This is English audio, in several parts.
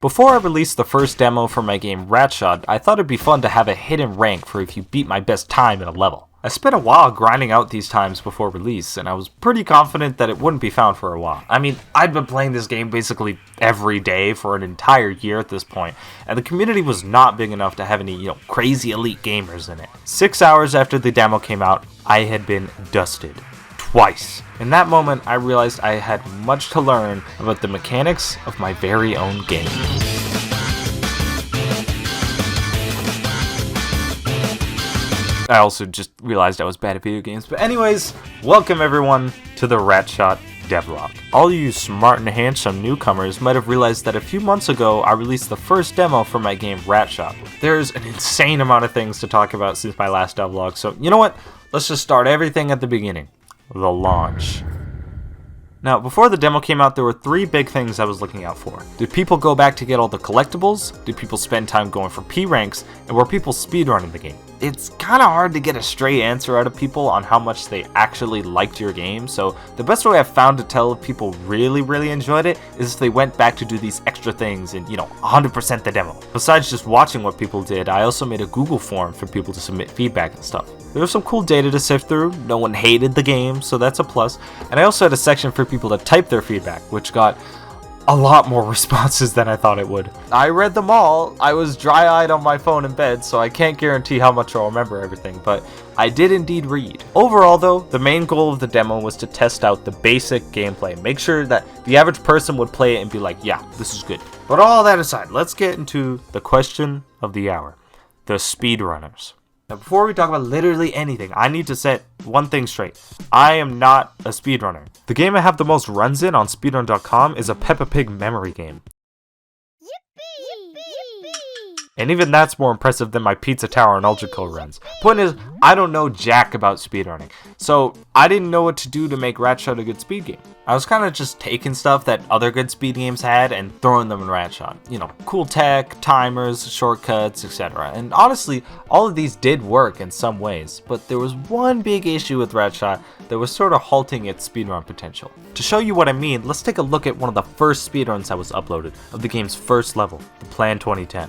Before I released the first demo for my game RATSHOT, I thought it'd be fun to have a hidden rank for if you beat my best time in a level. I spent a while grinding out these times before release, and I was pretty confident that it wouldn't be found for a while. I mean, I'd been playing this game basically every day for an entire year at this point, and the community was not big enough to have any, crazy elite gamers in it. 6 hours after the demo came out, I had been dusted. Twice. In that moment, I realized I had much to learn about the mechanics of my very own game. I also just realized I was bad at video games. But anyways, welcome everyone to the RATSHOT devlog. All you smart and handsome newcomers might have realized that a few months ago I released the first demo for my game RATSHOT. There's an insane amount of things to talk about since my last devlog, so you know what? Let's just start everything at the beginning. The launch. Now, before the demo came out, there were 3 big things I was looking out for. Did people go back to get all the collectibles? Did people spend time going for P ranks? And were people speedrunning the game? It's kinda hard to get a straight answer out of people on how much they actually liked your game, so the best way I've found to tell if people really enjoyed it is if they went back to do these extra things and, 100% the demo. Besides just watching what people did, I also made a Google form for people to submit feedback and stuff. There was some cool data to sift through, no one hated the game, so that's a plus, and I also had a section for people to type their feedback, which got a lot more responses than I thought it would. I read them all. I was dry-eyed on my phone in bed, so I can't guarantee how much I'll remember everything, but I did indeed read. Overall though, the main goal of the demo was to test out the basic gameplay, make sure that the average person would play it and be like, yeah, this is good. But all that aside, let's get into the question of the hour, the speedrunners. Now, before we talk about literally anything, I need to set one thing straight. I am not a speedrunner. The game I have the most runs in on speedrun.com is a Peppa Pig memory game. And even that's more impressive than my Pizza Tower and Ultra Kill runs. Point is, I don't know jack about speedrunning, so I didn't know what to do to make RATSHOT a good speed game. I was kind of just taking stuff that other good speed games had and throwing them in RATSHOT. Cool tech, timers, shortcuts, etc. And honestly, all of these did work in some ways, but there was one big issue with RATSHOT that was sort of halting its speedrun potential. To show you what I mean, let's take a look at one of the first speedruns that was uploaded of the game's first level, the Plan 2010.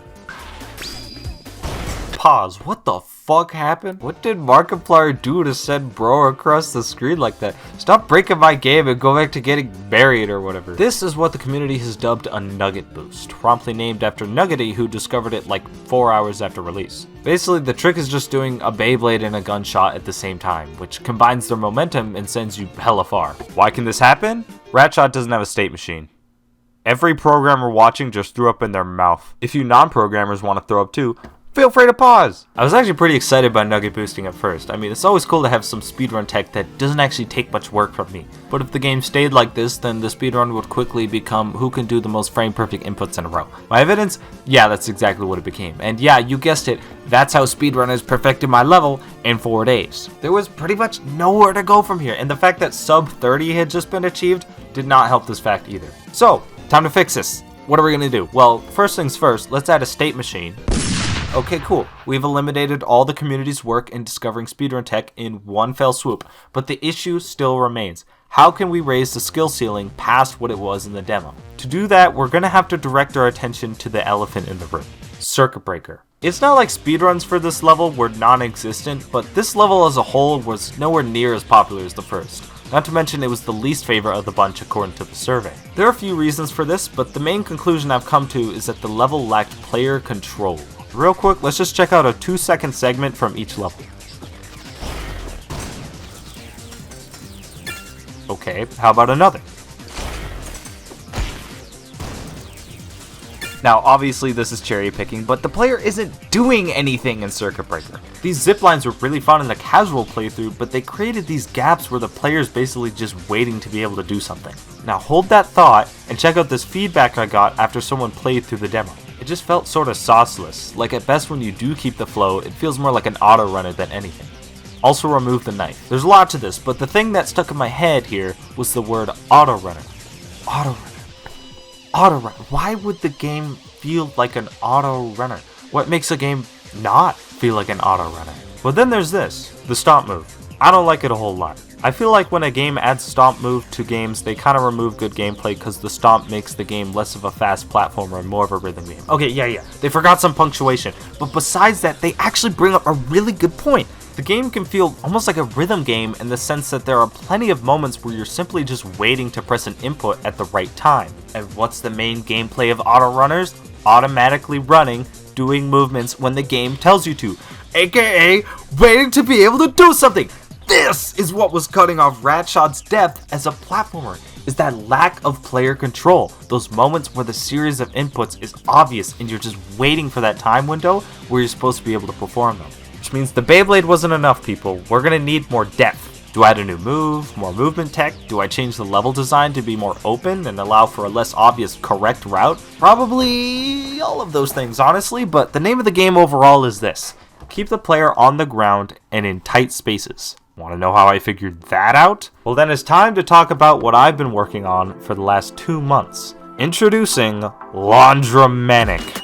Pause. What the fuck happened? What did Markiplier do to send bro across the screen like that? Stop breaking my game and go back to getting married or whatever. This is what the community has dubbed a nugget boost, promptly named after Nuggety, who discovered it like 4 hours after release. Basically, the trick is just doing a Beyblade and a gunshot at the same time, which combines their momentum and sends you hella far. Why can this happen? RATSHOT doesn't have a state machine. Every programmer watching just threw up in their mouth. If you non-programmers want to throw up too, feel free to pause! I was actually pretty excited by nugget boosting at first. I mean, it's always cool to have some speedrun tech that doesn't actually take much work from me. But if the game stayed like this, then the speedrun would quickly become who can do the most frame-perfect inputs in a row. My evidence? Yeah, that's exactly what it became. And yeah, you guessed it, that's how speedrunners perfected my level in 4 days. There was pretty much nowhere to go from here, and the fact that sub 30 had just been achieved did not help this fact either. So, time to fix this. What are we gonna do? Well, first things first, let's add a state machine. Okay, cool. We've eliminated all the community's work in discovering speedrun tech in one fell swoop, but the issue still remains. How can we raise the skill ceiling past what it was in the demo? To do that, we're gonna have to direct our attention to the elephant in the room, Circuit Breaker. It's not like speedruns for this level were non-existent, but this level as a whole was nowhere near as popular as the first. Not to mention it was the least favorite of the bunch according to the survey. There are a few reasons for this, but the main conclusion I've come to is that the level lacked player control. Real quick, let's just check out a 2-second segment from each level. Okay, how about another? Now, obviously this is cherry picking, but the player isn't doing anything in Circuit Breaker. These zip lines were really fun in the casual playthrough, but they created these gaps where the player's basically just waiting to be able to do something. Now hold that thought and check out this feedback I got after someone played through the demo. It just felt sort of sauceless, like at best when you do keep the flow, it feels more like an auto runner than anything. Also remove the knife. There's a lot to this, but the thing that stuck in my head here was the word auto runner. Auto runner. Auto runner. Why would the game feel like an auto runner? What makes a game not feel like an auto runner? Well, then there's this, the stomp move. I don't like it a whole lot. I feel like when a game adds stomp move to games, they kind of remove good gameplay because the stomp makes the game less of a fast platformer and more of a rhythm game. Okay, yeah, they forgot some punctuation, but besides that, they actually bring up a really good point. The game can feel almost like a rhythm game in the sense that there are plenty of moments where you're simply just waiting to press an input at the right time. And what's the main gameplay of auto runners? Automatically running, doing movements when the game tells you to, aka waiting to be able to do something. This is what was cutting off RATSHOT's depth as a platformer, is that lack of player control. Those moments where the series of inputs is obvious and you're just waiting for that time window where you're supposed to be able to perform them. Which means the Beyblade wasn't enough, people. We're gonna need more depth. Do I add a new move, more movement tech? Do I change the level design to be more open and allow for a less obvious correct route? Probably all of those things, honestly, but the name of the game overall is this: keep the player on the ground and in tight spaces. Want to know how I figured that out? Well, then it's time to talk about what I've been working on for the last 2 months. Introducing Laundromanic.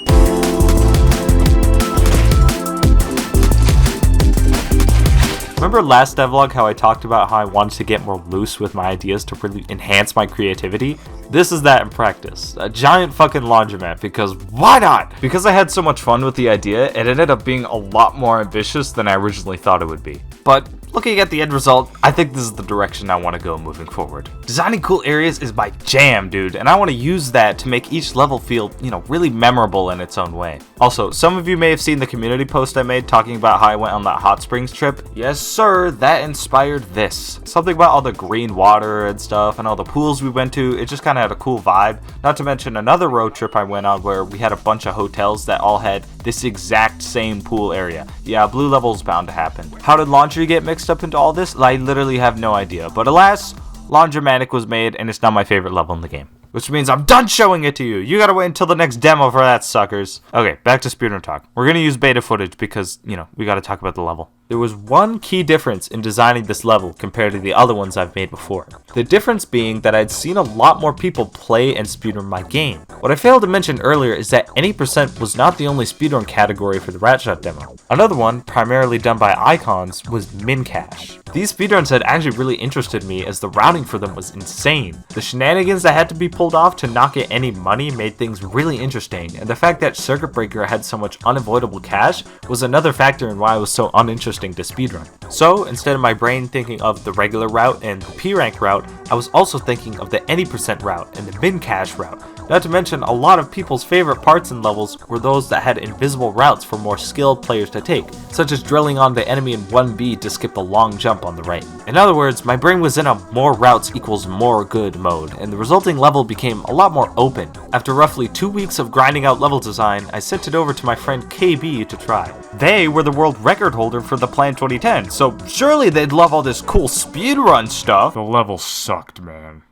Remember last devlog how I talked about how I wanted to get more loose with my ideas to really enhance my creativity? This is that in practice. A giant fucking laundromat, because why not? Because I had so much fun with the idea, it ended up being a lot more ambitious than I originally thought it would be. But looking at the end result, I think this is the direction I want to go moving forward. Designing cool areas is my jam, dude, and I want to use that to make each level feel, really memorable in its own way. Also, some of you may have seen the community post I made talking about how I went on that hot springs trip. Yes, sir, that inspired this. Something about all the green water and stuff and all the pools we went to, it just kind of had a cool vibe. Not to mention another road trip I went on where we had a bunch of hotels that all had this exact same pool area. Yeah, blue level's bound to happen. How did laundry get mixed up into all this? I literally have no idea, but alas, Laundromanic was made and it's now my favorite level in the game. Which means I'm done showing it to you. You gotta wait until the next demo for that, suckers. Okay, back to speedrun talk. We're gonna use beta footage because, we gotta talk about the level. There was one key difference in designing this level compared to the other ones I've made before. The difference being that I'd seen a lot more people play and speedrun my game. What I failed to mention earlier is that any percent was not the only speedrun category for the RATSHOT demo. Another one, primarily done by icons, was min cash. These speedruns had actually really interested me as the routing for them was insane. The shenanigans that had to be pulled off to not get any money made things really interesting, and the fact that Circuit Breaker had so much unavoidable cash was another factor in why I was so uninteresting to speedrun. So instead of my brain thinking of the regular route and the P rank route, I was also thinking of the any percent route and the min cash route. Not to mention, a lot of people's favorite parts and levels were those that had invisible routes for more skilled players to take, such as drilling on the enemy in 1B to skip the long jump on the right. In other words, my brain was in a more routes equals more good mode, and the resulting level became a lot more open. After roughly 2 weeks of grinding out level design, I sent it over to my friend KB to try. They were the world record holder for the Plan 2010, so surely they'd love all this cool speedrun stuff. The level sucked, man.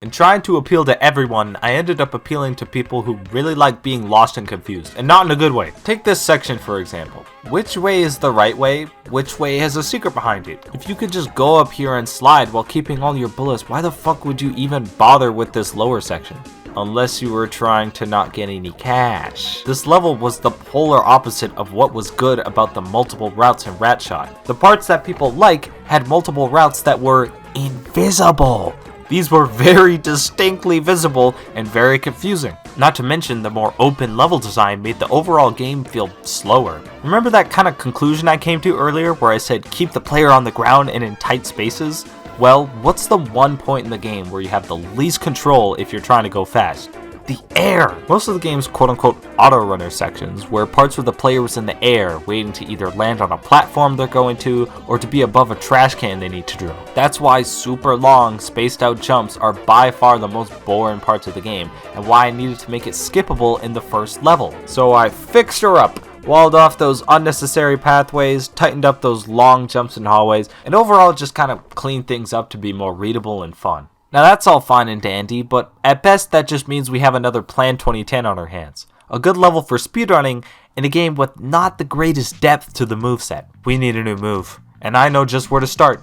In trying to appeal to everyone, I ended up appealing to people who really like being lost and confused, and not in a good way. Take this section for example. Which way is the right way? Which way has a secret behind it? If you could just go up here and slide while keeping all your bullets, why the fuck would you even bother with this lower section? Unless you were trying to not get any cash. This level was the polar opposite of what was good about the multiple routes in RATSHOT. The parts that people like had multiple routes that were invisible. These were very distinctly visible and very confusing. Not to mention the more open level design made the overall game feel slower. Remember that kind of conclusion I came to earlier where I said keep the player on the ground and in tight spaces? Well, what's the one point in the game where you have the least control if you're trying to go fast? The air! Most of the game's quote-unquote auto-runner sections were parts where the player was in the air, waiting to either land on a platform they're going to, or to be above a trash can they need to drill. That's why super long, spaced-out jumps are by far the most boring parts of the game, and why I needed to make it skippable in the first level. So I fixed her up, walled off those unnecessary pathways, tightened up those long jumps and hallways, and overall just kind of cleaned things up to be more readable and fun. Now that's all fine and dandy, but at best that just means we have another Plan 2010 on our hands. A good level for speedrunning in a game with not the greatest depth to the moveset. We need a new move, and I know just where to start.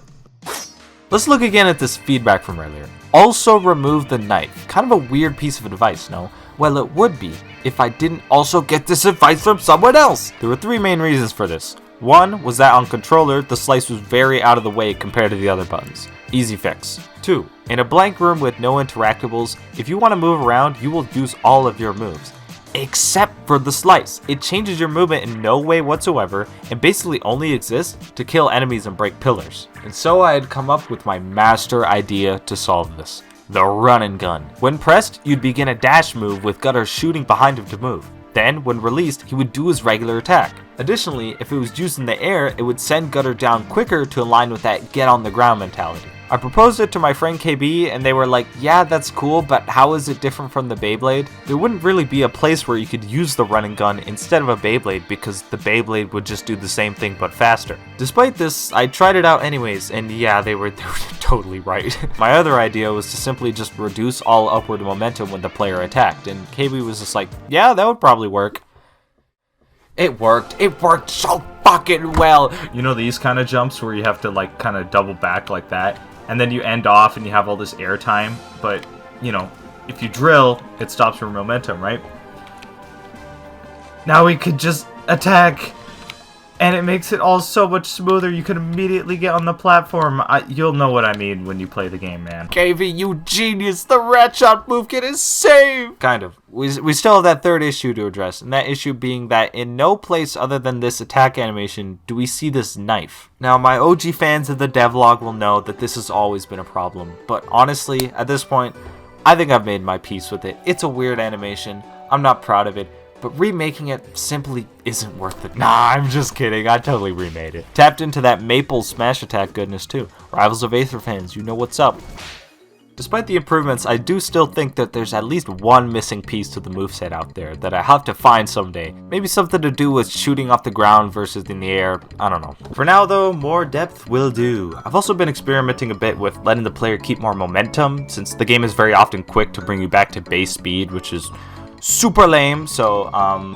Let's look again at this feedback from earlier. Also remove the knife. Kind of a weird piece of advice, no? Well, it would be if I didn't also get this advice from someone else. There were 3 main reasons for this. One was that on controller, the slice was very out of the way compared to the other buttons. Easy fix. 2. In a blank room with no interactables, if you want to move around, you will use all of your moves. Except for the slice. It changes your movement in no way whatsoever and basically only exists to kill enemies and break pillars. And so I had come up with my master idea to solve this. The run and gun. When pressed, you'd begin a dash move with Gutter shooting behind him to move. Then, when released, he would do his regular attack. Additionally, if it was used in the air, it would send Gutter down quicker to align with that get on the ground mentality. I proposed it to my friend KB and they were like, yeah, that's cool, but how is it different from the Beyblade? There wouldn't really be a place where you could use the run and gun instead of a Beyblade because the Beyblade would just do the same thing but faster. Despite this, I tried it out anyways, and yeah, they were totally right. My other idea was to simply just reduce all upward momentum when the player attacked, and KB was just like, yeah, that would probably work. It worked so fucking well! You know these kind of jumps where you have to like kind of double back like that? And then you end off and you have all this air time, but, you know, if you drill, it stops your momentum, right? Now we could just attack, and it makes it all so much smoother. You can immediately get on the platform. You'll know what I mean when you play the game, man. KV, you genius! The RATSHOT move kit is saved! Kind of. We still have that third issue to address, and that issue being that in no place other than this attack animation do we see this knife. Now, my OG fans of the devlog will know that this has always been a problem, but honestly, at this point, I think I've made my peace with it. It's a weird animation, I'm not proud of it, but remaking it simply isn't worth it. Nah, I'm just kidding, I totally remade it. Tapped into that Maple Smash Attack goodness too. Rivals of Aether fans, you know what's up. Despite the improvements, I do still think that there's at least one missing piece to the moveset out there that I have to find someday. Maybe something to do with shooting off the ground versus in the air, I don't know. For now though, more depth will do. I've also been experimenting a bit with letting the player keep more momentum, since the game is very often quick to bring you back to base speed, which is super lame, so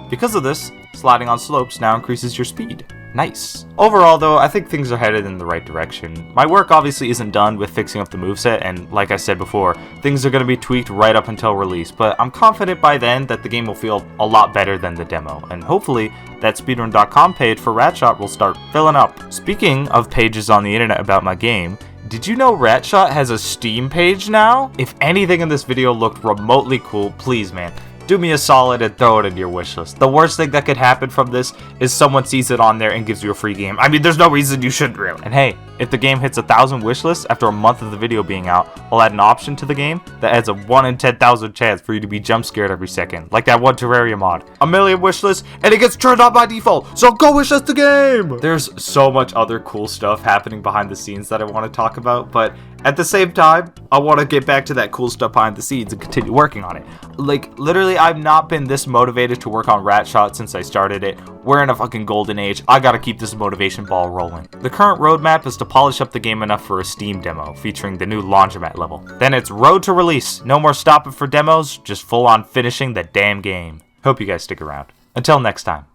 because of this, sliding on slopes now increases your speed. Nice. Overall though, I think things are headed in the right direction. My work obviously isn't done with fixing up the moveset, and like I said before, things are going to be tweaked right up until release, but I'm confident by then that the game will feel a lot better than the demo, and hopefully that speedrun.com page for RATSHOT will start filling up. Speaking of pages on the internet about my game, did you know RATSHOT has a Steam page now? If anything in this video looked remotely cool, please man, do me a solid and throw it in your wishlist. The worst thing that could happen from this is someone sees it on there and gives you a free game. I mean, there's no reason you shouldn't really. And hey, if the game hits 1,000 wishlists after a month of the video being out, I'll add an option to the game that adds a 1 in 10,000 chance for you to be jump scared every second, like that one Terraria mod. 1 million wishlists and it gets turned on by default, so go wishlist the game! There's so much other cool stuff happening behind the scenes that I want to talk about, but at the same time, I want to get back to that cool stuff behind the scenes and continue working on it. Like, literally, I've not been this motivated to work on RATSHOT since I started it. We're in a fucking golden age. I gotta keep this motivation ball rolling. The current roadmap is to polish up the game enough for a Steam demo, featuring the new Laundromat level. Then it's road to release. No more stopping for demos, just full on finishing the damn game. Hope you guys stick around. Until next time.